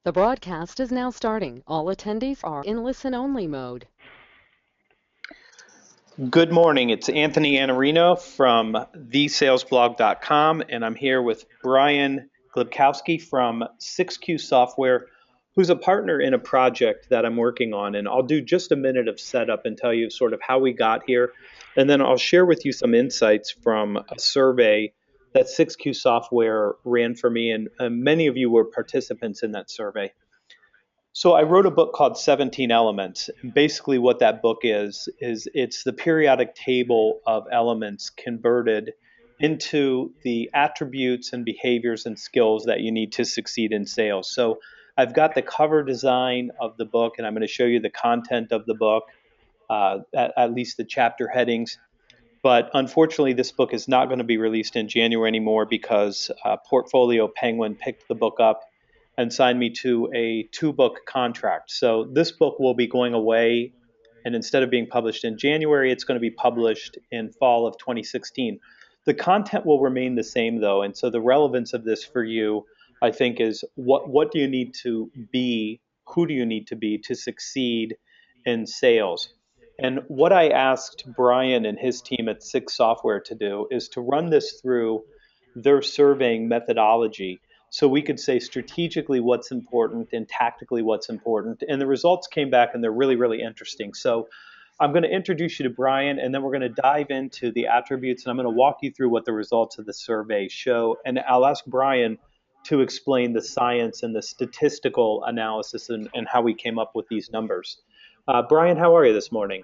The broadcast is now starting. All attendees are in listen-only mode. Good morning. It's Anthony Anarino from thesalesblog.com, and I'm here with Brian Glebkowski from sixQ Software, who's a partner in a project that I'm working on. And I'll do just a minute of setup and tell you sort of how we got here. And then I'll share with you some insights from a survey that sixQ Software ran for me, and many of you were participants in that survey. So I wrote a book called 17 Elements. And basically what that book is it's the periodic table of elements converted into the attributes and behaviors and skills that you need to succeed in sales. So I've got the cover design of the book, and I'm going to show you the content of the book, at least the chapter headings. But unfortunately, this book is not going to be released in January anymore because Portfolio Penguin picked the book up and signed me to a 2-book contract. So this book will be going away, and instead of being published in January, it's going to be published in fall of 2016. The content will remain the same, though, and so the relevance of this for you, I think, is what do you need to be, who do you need to be to succeed in sales? And what I asked Brian and his team at Six Software to do is to run this through their surveying methodology so we could say strategically what's important and tactically what's important. And the results came back and they're really, really interesting. So I'm going to introduce you to Brian, and then we're going to dive into the attributes, and I'm going to walk you through what the results of the survey show. And I'll ask Brian to explain the science and the statistical analysis and how we came up with these numbers. Brian, how are you this morning?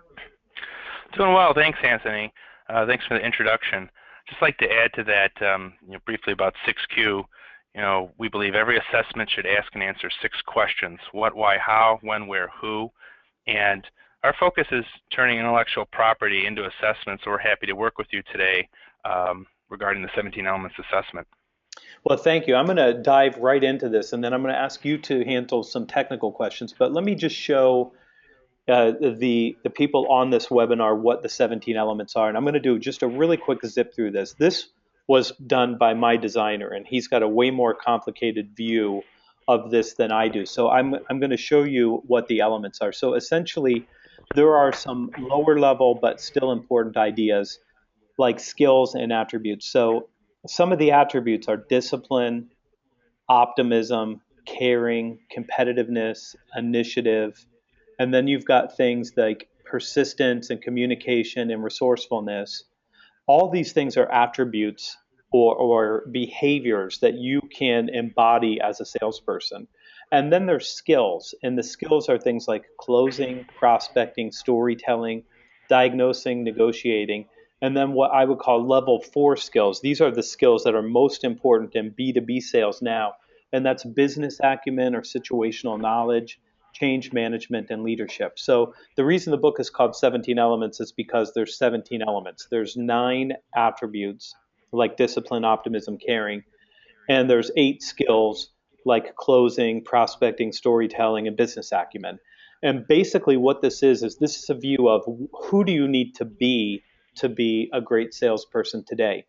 Doing well, thanks, Anthony. Thanks for the introduction. Just like to add to that, briefly about sixQ. We believe every assessment should ask and answer 6 questions: what, why, how, when, where, who, and our focus is turning intellectual property into assessments. So we're happy to work with you today regarding the 17 elements assessment. Well, thank you. I'm going to dive right into this, and then I'm going to ask you to handle some technical questions. But let me just show the people on this webinar what the 17 elements are. And I'm going to do just a really quick zip through this. This was done by my designer, and he's got a way more complicated view of this than I do. So I'm going to show you what the elements are. So essentially, there are some lower level but still important ideas like skills and attributes. So some of the attributes are discipline, optimism, caring, competitiveness, initiative, and then you've got things like persistence and communication and resourcefulness. All these things are attributes or behaviors that you can embody as a salesperson. And then there's skills, and the skills are things like closing, prospecting, storytelling, diagnosing, negotiating, and then what I would call level 4 skills. These are the skills that are most important in B2B sales now, and that's business acumen or situational knowledge, change management, and leadership. So the reason the book is called 17 Elements is because there's 17 elements. There's 9 attributes like discipline, optimism, caring, and there's 8 skills like closing, prospecting, storytelling, and business acumen. And basically what this is this is a view of who do you need to be a great salesperson today.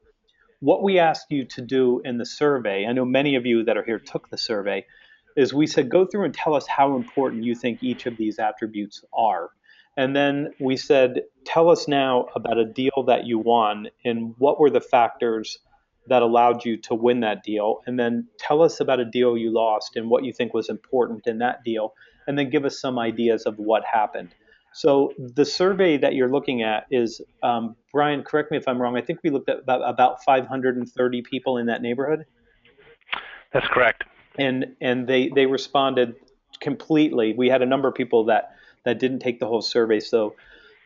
What we asked you to do in the survey, I know many of you that are here took the survey, is we said go through and tell us how important you think each of these attributes are. And then we said, tell us now about a deal that you won and what were the factors that allowed you to win that deal. And then tell us about a deal you lost and what you think was important in that deal. And then give us some ideas of what happened. So the survey that you're looking at is, Brian, correct me if I'm wrong, I think we looked at about 530 people in that neighborhood. That's correct. And they responded completely. We had a number of people that didn't take the whole survey, so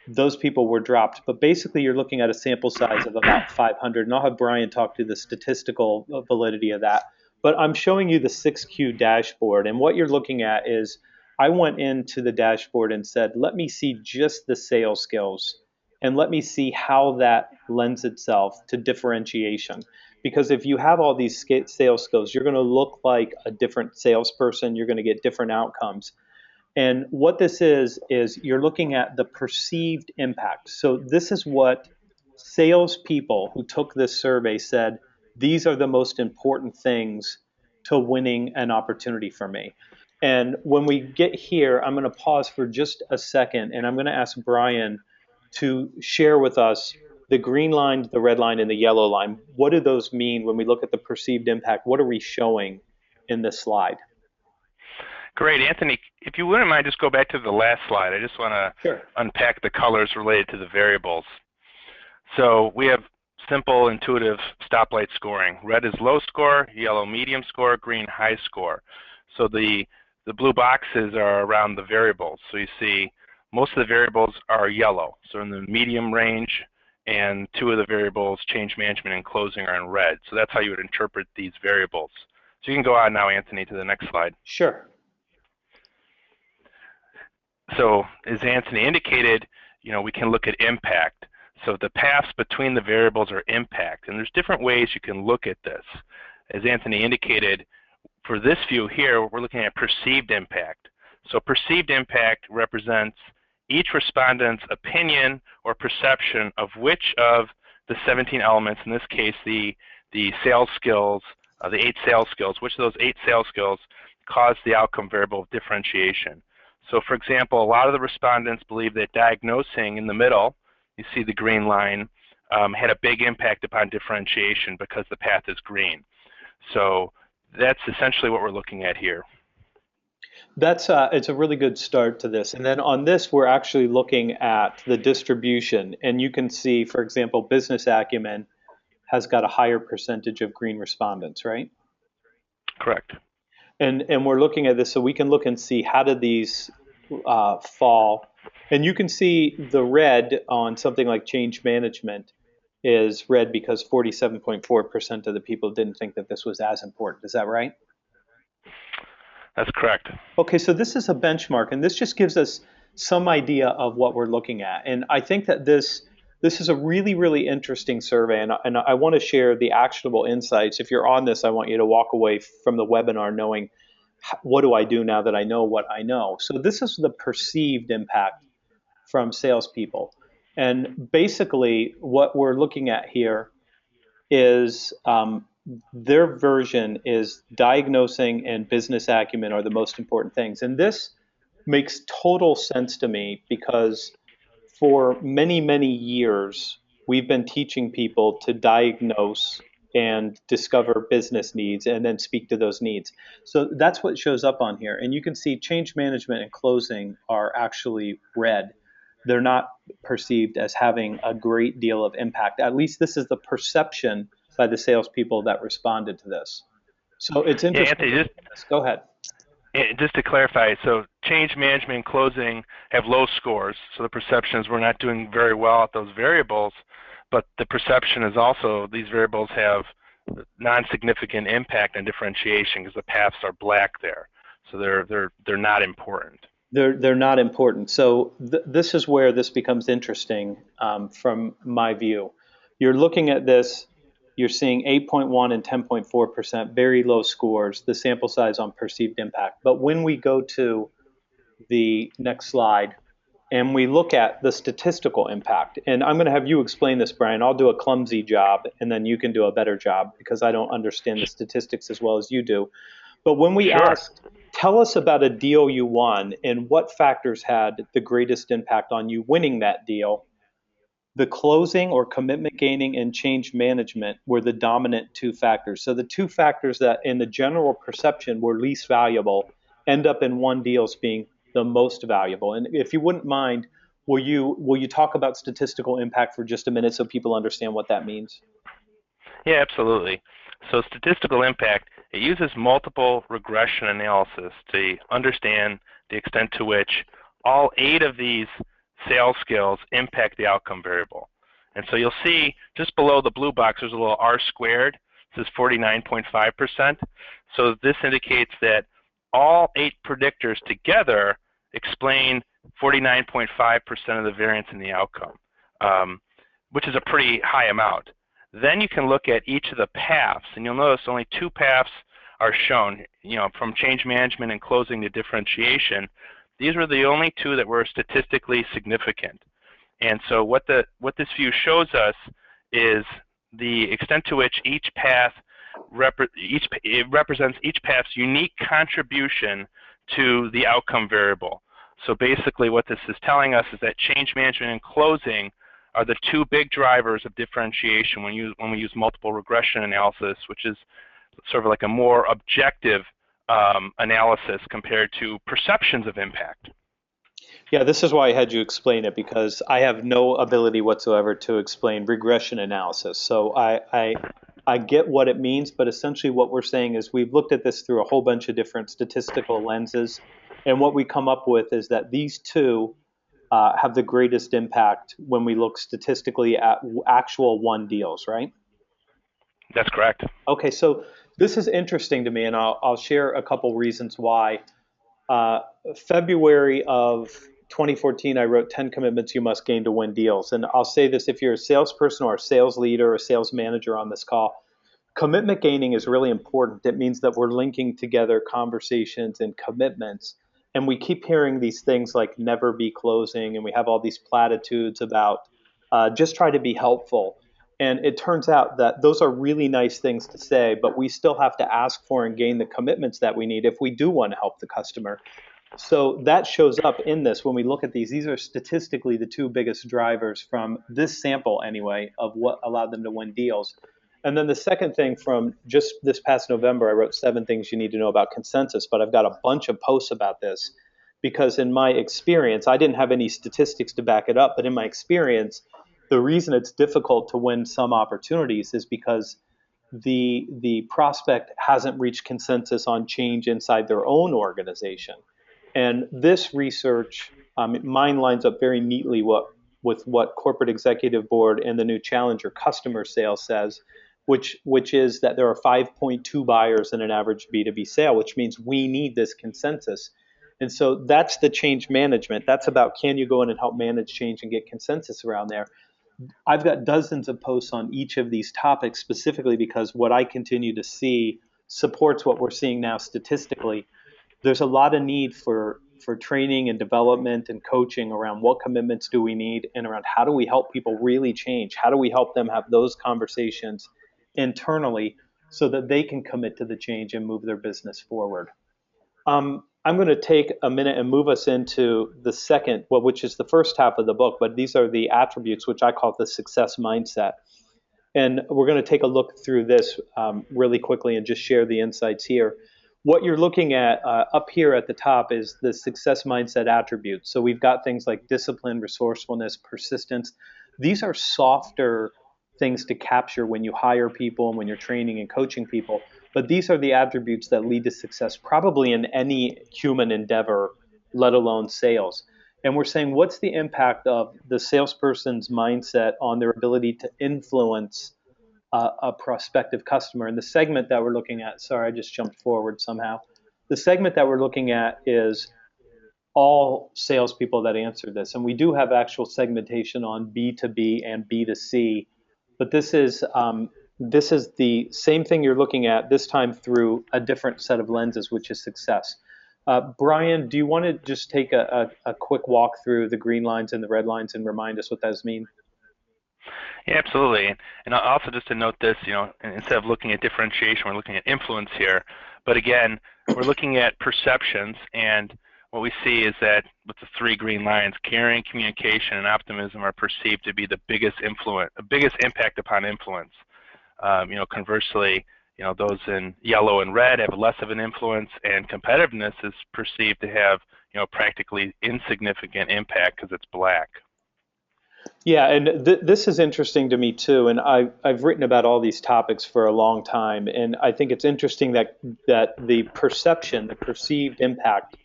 those people were dropped. But basically, you're looking at a sample size of about 500, and I'll have Brian talk to the statistical validity of that. But I'm showing you the sixQ dashboard, and what you're looking at is I went into the dashboard and said, let me see just the sales skills, and let me see how that lends itself to differentiation. Because if you have all these sales skills, you're going to look like a different salesperson. You're going to get different outcomes. And what this is you're looking at the perceived impact. So this is what salespeople who took this survey said, these are the most important things to winning an opportunity for me. And when we get here, I'm going to pause for just a second, and I'm going to ask Brian to share with us the green line, the red line, and the yellow line. What do those mean when we look at the perceived impact? What are we showing in this slide? Great, Anthony. If you wouldn't mind, just go back to the last slide. I just want to Sure. unpack the colors related to the variables. So we have simple, intuitive stoplight scoring. Red is low score, yellow medium score, green high score. So the blue boxes are around the variables. So you see most of the variables are yellow, so in the medium range, and two of the variables, change management and closing, are in red. So that's how you would interpret these variables. So you can go on now, Anthony, to the next slide. Sure. So as Anthony indicated, we can look at impact. So the paths between the variables are impact, and there's different ways you can look at this. As Anthony indicated, for this view here, we're looking at perceived impact. So perceived impact represents each respondent's opinion or perception of which of the 17 elements, in this case the sales skills, the 8 sales skills, which of those 8 sales skills cause the outcome variable of differentiation. So for example, a lot of the respondents believe that diagnosing in the middle, you see the green line, had a big impact upon differentiation because the path is green. So that's essentially what we're looking at here. It's a really good start to this. And then on this, we're actually looking at the distribution. And you can see, for example, business acumen has got a higher percentage of green respondents, right? Correct. And we're looking at this so we can look and see how did these fall. And you can see the red on something like change management is red because 47.4% of the people didn't think that this was as important. Is that right? That's correct. Okay, so this is a benchmark, and this just gives us some idea of what we're looking at. And I think that this is a really, really interesting survey, and I want to share the actionable insights. If you're on this, I want you to walk away from the webinar knowing, what do I do now that I know what I know? So this is the perceived impact from salespeople. And basically, what we're looking at here is their version is diagnosing and business acumen are the most important things. And this makes total sense to me because for many, many years, we've been teaching people to diagnose and discover business needs and then speak to those needs. So that's what shows up on here. And you can see change management and closing are actually red. They're not perceived as having a great deal of impact. At least this is the perception by the salespeople that responded to this. So it's interesting. Yeah, Anthony, go ahead. Just to clarify, so change management and closing have low scores. So the perception is we're not doing very well at those variables, but the perception is also these variables have non-significant impact on differentiation because the paths are black there. So they're not important. They're not important. So this is where this becomes interesting from my view. You're looking at this, you're seeing 8.1 and 10.4%, very low scores, the sample size on perceived impact. But when we go to the next slide and we look at the statistical impact, and I'm going to have you explain this, Brian. I'll do a clumsy job and then you can do a better job because I don't understand the statistics as well as you do. But when we asked, tell us about a deal you won and what factors had the greatest impact on you winning that deal, the closing or commitment gaining and change management were the dominant 2 factors. So the 2 factors that in the general perception were least valuable end up in one deal as being the most valuable. And if you wouldn't mind, will you talk about statistical impact for just a minute so people understand what that means? Yeah, absolutely. So statistical impact, it uses multiple regression analysis to understand the extent to which all 8 of these sales skills impact the outcome variable. And so you'll see just below the blue box, there's a little R squared. This is 49.5%. So this indicates that all 8 predictors together explain 49.5% of the variance in the outcome, which is a pretty high amount. Then you can look at each of the paths, and you'll notice only 2 paths are shown, from change management and closing to differentiation. These were the only 2 that were statistically significant. And so what this view shows us is the extent to which each path represents each path's unique contribution to the outcome variable. So basically what this is telling us is that change management and closing are the two big drivers of differentiation when we use multiple regression analysis, which is sort of like a more objective analysis compared to perceptions of impact. Yeah, this is why I had you explain it, because I have no ability whatsoever to explain regression analysis. So I get what it means, but essentially what we're saying is we've looked at this through a whole bunch of different statistical lenses, and what we come up with is that these two have the greatest impact when we look statistically at actual won deals, right? That's correct. Okay, so this is interesting to me, and I'll share a couple reasons why. Uh, February of 2014, I wrote 10 commitments you must gain to win deals. And I'll say this, if you're a salesperson or a sales leader or a sales manager on this call, commitment gaining is really important. It means that we're linking together conversations and commitments. And we keep hearing these things like never be closing, and we have all these platitudes about just try to be helpful. And it turns out that those are really nice things to say, but we still have to ask for and gain the commitments that we need if we do want to help the customer. So that shows up in this when we look at these. These are statistically the two biggest drivers from this sample, anyway, of what allowed them to win deals. And then the second thing, from just this past November, I wrote 7 things you need to know about consensus, but I've got a bunch of posts about this because in my experience, I didn't have any statistics to back it up, but in my experience, the reason it's difficult to win some opportunities is because the prospect hasn't reached consensus on change inside their own organization. And this research, mine lines up very neatly with what Corporate Executive Board and the new Challenger Customer Sales says, which is that there are 5.2 buyers in an average B2B sale, which means we need this consensus. And so that's the change management. That's about, can you go in and help manage change and get consensus around there? I've got dozens of posts on each of these topics specifically because what I continue to see supports what we're seeing now statistically. There's a lot of need for training and development and coaching around what commitments do we need and around how do we help people really change? How do we help them have those conversations internally so that they can commit to the change and move their business forward? I'm going to take a minute and move us into the second, well, which is the first half of the book, but these are the attributes, which I call the success mindset. And we're going to take a look through this really quickly and just share the insights here. What you're looking at up here at the top is the success mindset attributes. So we've got things like discipline, resourcefulness, persistence. These are softer things to capture when you hire people and when you're training and coaching people. But these are the attributes that lead to success probably in any human endeavor, let alone sales. And we're saying, what's the impact of the salesperson's mindset on their ability to influence a prospective customer? And the segment that we're looking at, sorry, I just jumped forward somehow. The segment that we're looking at is all salespeople that answer this. And we do have actual segmentation on B2B and B2C, but this is the same thing you're looking at, this time through a different set of lenses, which is success. Brian, do you want to just take a quick walk through the green lines and the red lines and remind us what those mean? Yeah, absolutely. And also just to note this, instead of looking at differentiation, we're looking at influence here. But again, we're looking at perceptions, and what we see is that with the 3 green lines, caring, communication, and optimism are perceived to be the biggest impact upon influence. Conversely, those in yellow and red have less of an influence, and competitiveness is perceived to have, practically insignificant impact because it's black. Yeah, and this is interesting to me too. And I've written about all these topics for a long time, and I think it's interesting that the perception, the perceived impact,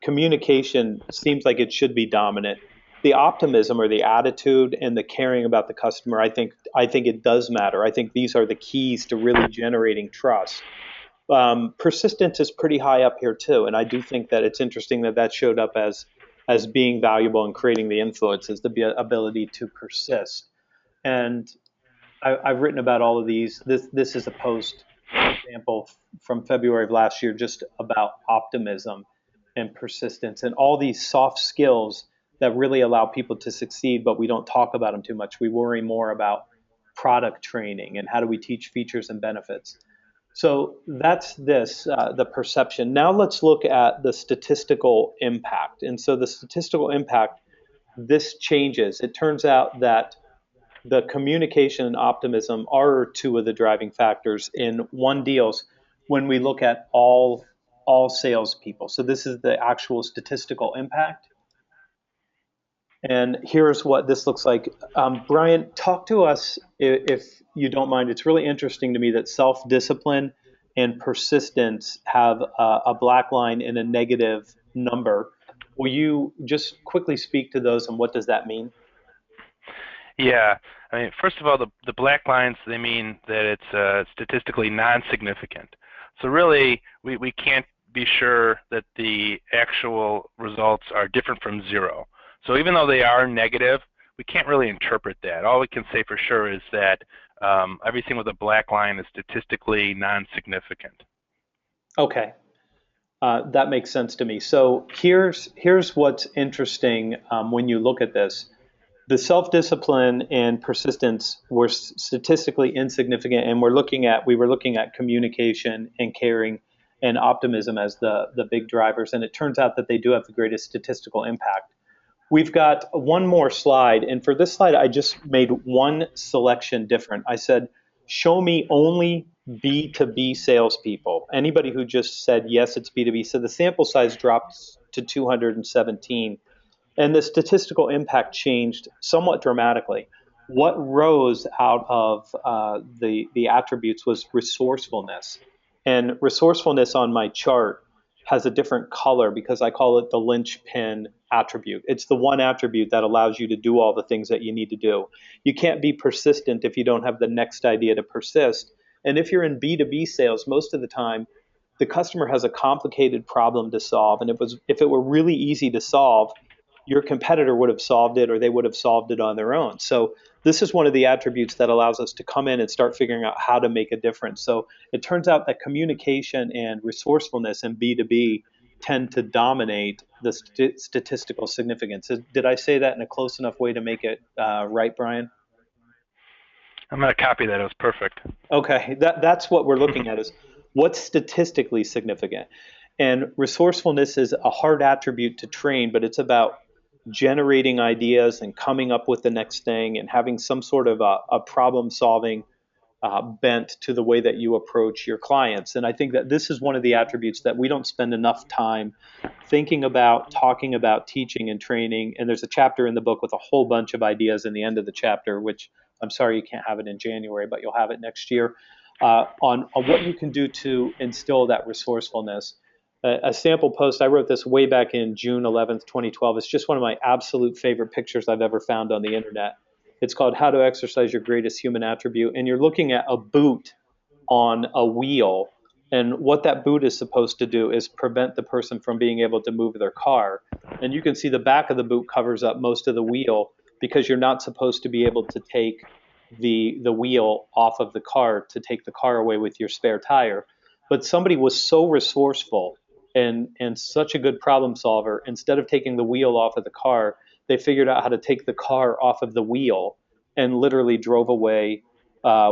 communication seems like it should be dominant. The optimism or the attitude and the caring about the customer, I think it does matter. I think these are the keys to really generating trust. Persistence is pretty high up here too, and I do think that it's interesting that showed up as being valuable in creating the influence, is the ability to persist. And I've written about all of these. This is a post, for example, from February of last year, just about optimism and persistence and all these soft skills that really allow people to succeed, but we don't talk about them too much. We worry more about product training and how do we teach features and benefits. So that's the perception. Now let's look at the statistical impact. And so the statistical impact, this changes. It turns out that the communication and optimism are two of the driving factors in one deals when we look at all salespeople. So this is the actual statistical impact. And here's what this looks like. Brian, talk to us if you don't mind. It's really interesting to me that self-discipline and persistence have a black line and a negative number. Will you just quickly speak to those and what does that mean? Yeah, I mean, first of all, the black lines, they mean that it's statistically non-significant. So really, we can't be sure that the actual results are different from zero. So even though they are negative, we can't really interpret that. All we can say for sure is that everything with a black line is statistically non-significant. Okay, that makes sense to me. So here's what's interesting when you look at this. The self-discipline and persistence were statistically insignificant, and we were looking at communication and caring and optimism as the big drivers. And it turns out that they do have the greatest statistical impact. We've got one more slide, and for this slide, I just made one selection different. I said, show me only B2B salespeople. Anybody who just said, yes, it's B2B. So the sample size dropped to 217, and the statistical impact changed somewhat dramatically. What rose out of the attributes was resourcefulness. And resourcefulness on my chart has a different color because I call it the linchpin attribute. It's the one attribute that allows you to do all the things that you need to do. You can't be persistent if you don't have the next idea to persist. And if you're in B2B sales, most of the time, the customer has a complicated problem to solve. And if it were really easy to solve, your competitor would have solved it or they would have solved it on their own. So this is one of the attributes that allows us to come in and start figuring out how to make a difference. So it turns out that communication and resourcefulness in B2B tend to dominate the statistical significance. Did I say that in a close enough way to make it right, Brian? I'm going to copy that. It was perfect. Okay, that's what we're looking at is what's statistically significant. And resourcefulness is a hard attribute to train, but it's about generating ideas and coming up with the next thing and having some sort of a problem solving bent to the way that you approach your clients. And I think that this is one of the attributes that we don't spend enough time thinking about, talking about, teaching and training. And there's a chapter in the book with a whole bunch of ideas in the end of the chapter, which I'm sorry you can't have it in January, but you'll have it next year, on what you can do to instill that resourcefulness. A sample post, I wrote this way back in June 11th, 2012. It's just one of my absolute favorite pictures I've ever found on the internet. It's called How to Exercise Your Greatest Human Attribute. And you're looking at a boot on a wheel. And what that boot is supposed to do is prevent the person from being able to move their car. And you can see the back of the boot covers up most of the wheel because you're not supposed to be able to take the wheel off of the car to take the car away with your spare tire. But somebody was so resourceful and such a good problem solver, instead of taking the wheel off of the car, they figured out how to take the car off of the wheel and literally drove away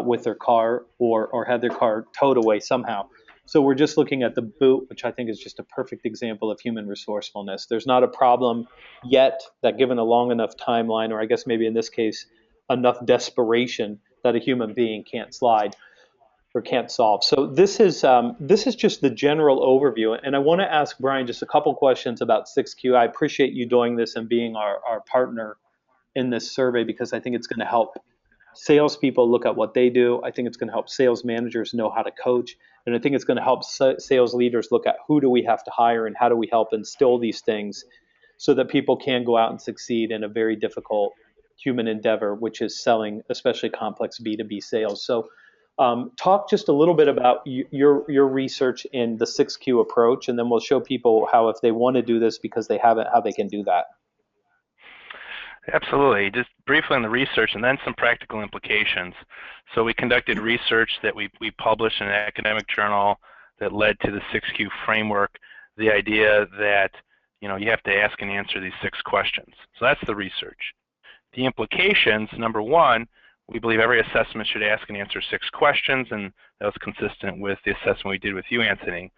with their car or had their car towed away somehow. So we're just looking at the boot, which I think is just a perfect example of human resourcefulness. There's not a problem yet that, given a long enough timeline, or I guess maybe in this case, enough desperation, that a human being can't slide or can't solve. So this is just the general overview, and I want to ask Brian just a couple questions about sixQ. I appreciate you doing this and being our partner in this survey because I think it's going to help salespeople look at what they do. I think it's going to help sales managers know how to coach, and I think it's going to help sales leaders look at who do we have to hire and how do we help instill these things so that people can go out and succeed in a very difficult human endeavor, which is selling, especially complex B2B sales. So talk just a little bit about your research in the sixQ approach, and then we'll show people how, if they want to do this because they haven't, how they can do that. Absolutely. Just briefly on the research and then some practical implications. So we conducted research that we published in an academic journal that led to the sixQ framework, the idea that you have to ask and answer these 6 questions. So that's the research. The implications, number one, we believe every assessment should ask and answer 6 questions, and that was consistent with the assessment we did with you, Anthony.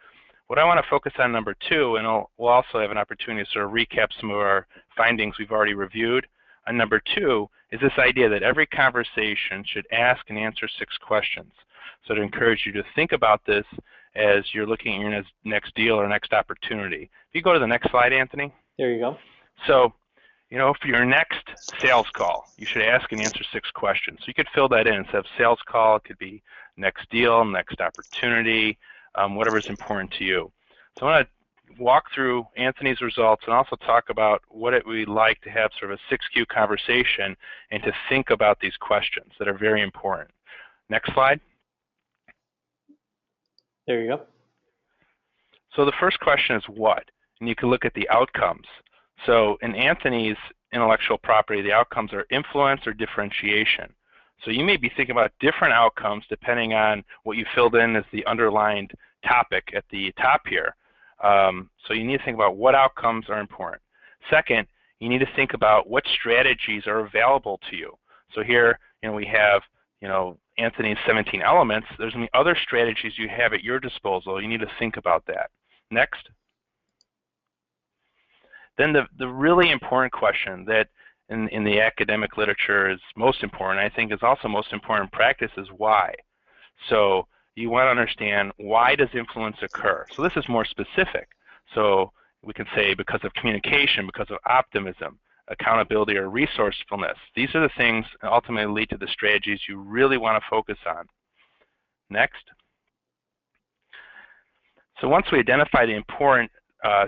What I want to focus on number 2, and we'll also have an opportunity to sort of recap some of our findings we've already reviewed. On number 2 is this idea that every conversation should ask and answer 6 questions. So to encourage you to think about this as you're looking at your next deal or next opportunity. If you go to the next slide, Anthony. There you go. So, for your next sales call, you should ask and answer 6 questions. So you could fill that in. Instead of sales call, it could be next deal, next opportunity, whatever is important to you. So I want to walk through Anthony's results and also talk about what it would be like to have sort of a 6Q conversation and to think about these questions that are very important. Next slide. There you go. So the first question is what? And you can look at the outcomes. So in Anthony's intellectual property, the outcomes are influence or differentiation. So you may be thinking about different outcomes depending on what you filled in as the underlined topic at the top here. So you need to think about what outcomes are important. Second, you need to think about what strategies are available to you. So here, we have, Anthony's 17 elements. There's going to be other strategies you have at your disposal. You need to think about that. Next. Then the really important question that in the academic literature is most important, I think is also most important in practice, is why. So you want to understand, why does influence occur? So this is more specific. So we can say because of communication, because of optimism, accountability, or resourcefulness. These are the things that ultimately lead to the strategies you really want to focus on. Next. So once we identify the important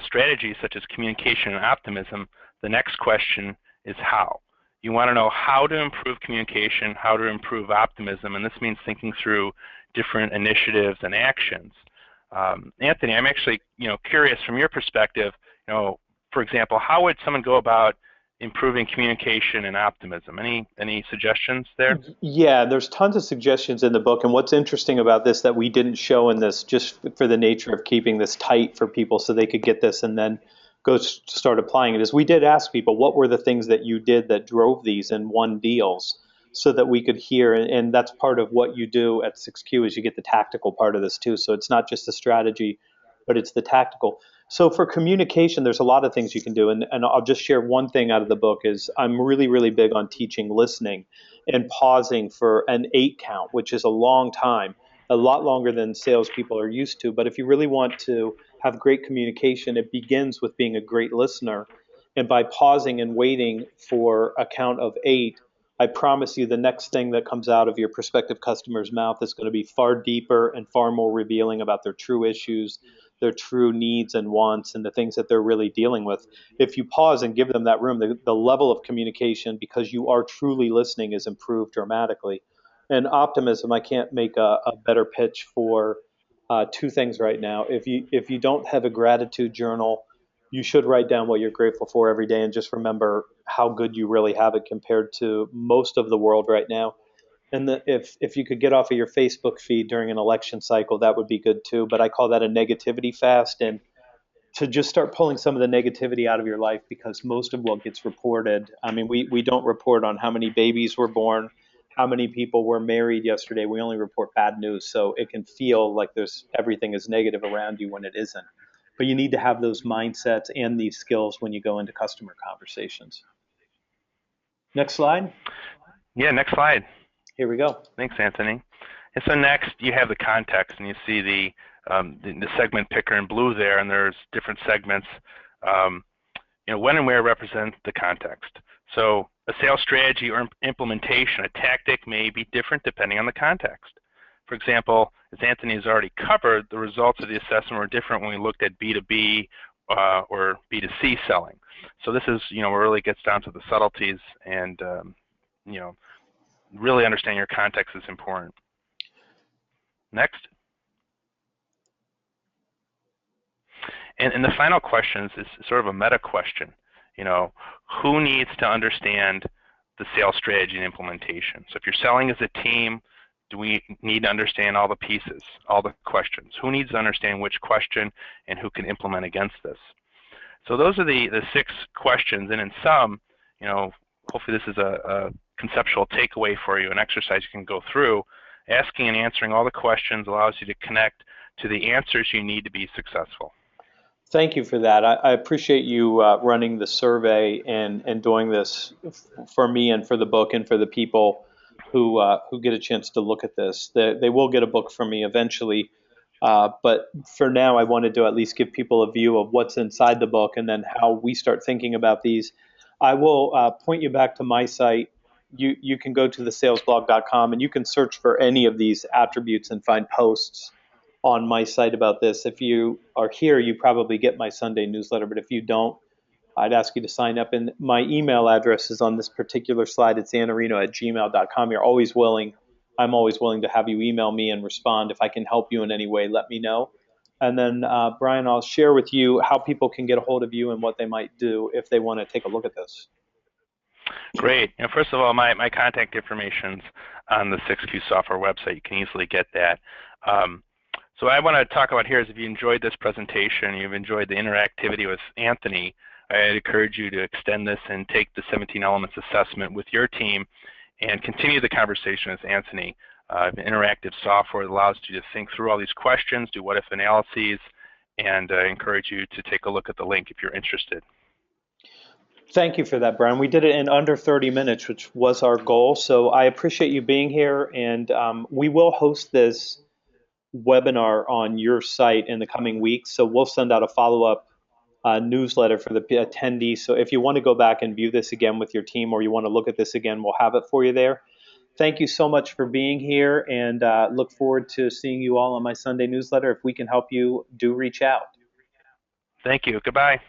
strategies such as communication and optimism, the next question is how. You want to know how to improve communication, how to improve optimism, and this means thinking through different initiatives and actions. Anthony, I'm actually curious from your perspective, for example, how would someone go about improving communication and optimism? Any suggestions there? Yeah, there's tons of suggestions in the book, and what's interesting about this that we didn't show in this, just for the nature of keeping this tight for people so they could get this and then go start applying it, is we did ask people what were the things that you did that drove these and won deals, so that we could hear, and that's part of what you do at 6Q is you get the tactical part of this too. So it's not just the strategy, but it's the tactical. So for communication, there's a lot of things you can do, and I'll just share one thing out of the book is I'm really, really big on teaching listening and pausing for an 8 count, which is a long time, a lot longer than salespeople are used to. But if you really want to have great communication, it begins with being a great listener. And by pausing and waiting for a count of 8, I promise you the next thing that comes out of your prospective customer's mouth is going to be far deeper and far more revealing about their true issues, their true needs and wants, and the things that they're really dealing with. If you pause and give them that room, the level of communication, because you are truly listening, is improved dramatically. And optimism, I can't make a better pitch for 2 things right now. If you don't have a gratitude journal, you should write down what you're grateful for every day and just remember how good you really have it compared to most of the world right now. And if you could get off of your Facebook feed during an election cycle, that would be good too. But I call that a negativity fast, and to just start pulling some of the negativity out of your life, because most of what gets reported, I mean, we don't report on how many babies were born, how many people were married yesterday. We only report bad news. So it can feel like everything is negative around you when it isn't. But you need to have those mindsets and these skills when you go into customer conversations. Next slide. Yeah, next slide. Here we go. Thanks, Anthony. And so next, you have the context, and you see the segment picker in blue there, and there's different segments. When and where represent the context. So a sales strategy or implementation, a tactic may be different depending on the context. For example, as Anthony has already covered, the results of the assessment were different when we looked at B2B or B2C selling. So this is, where it really gets down to the subtleties, and, really understanding your context is important. Next. And the final question is sort of a meta question. Who needs to understand the sales strategy and implementation? So if you're selling as a team, do we need to understand all the pieces, all the questions? Who needs to understand which question, and who can implement against this? So those are the 6 questions, and in sum, hopefully this is a conceptual takeaway for you, an exercise you can go through. Asking and answering all the questions allows you to connect to the answers you need to be successful. Thank you for that. I appreciate you running the survey and doing this for me and for the book and for the people who get a chance to look at this. They will get a book from me eventually, but for now, I wanted to at least give people a view of what's inside the book and then how we start thinking about these. I will point you back to my site. You can go to thesalesblog.com and you can search for any of these attributes and find posts on my site about this. If you are here, you probably get my Sunday newsletter, but if you don't, I'd ask you to sign up. And my email address is on this particular slide. It's anarino@gmail.com. I'm always willing to have you email me and respond. If I can help you in any way, let me know. And then, Brian, I'll share with you how people can get a hold of you and what they might do if they want to take a look at this. Great. First of all, my contact information's on the sixQ software website. You can easily get that. So what I want to talk about here is if you enjoyed this presentation, you've enjoyed the interactivity with Anthony, I'd encourage you to extend this and take the 17 Elements assessment with your team and continue the conversation with Anthony. Interactive software allows you to think through all these questions, do what-if analyses, and I encourage you to take a look at the link if you're interested. Thank you for that, Brian. We did it in under 30 minutes, which was our goal. So I appreciate you being here, and we will host this webinar on your site in the coming weeks. So we'll send out a follow-up newsletter for the attendees. So if you want to go back and view this again with your team or you want to look at this again, we'll have it for you there. Thank you so much for being here, and look forward to seeing you all on my Sunday newsletter. If we can help you, do reach out. Thank you. Goodbye.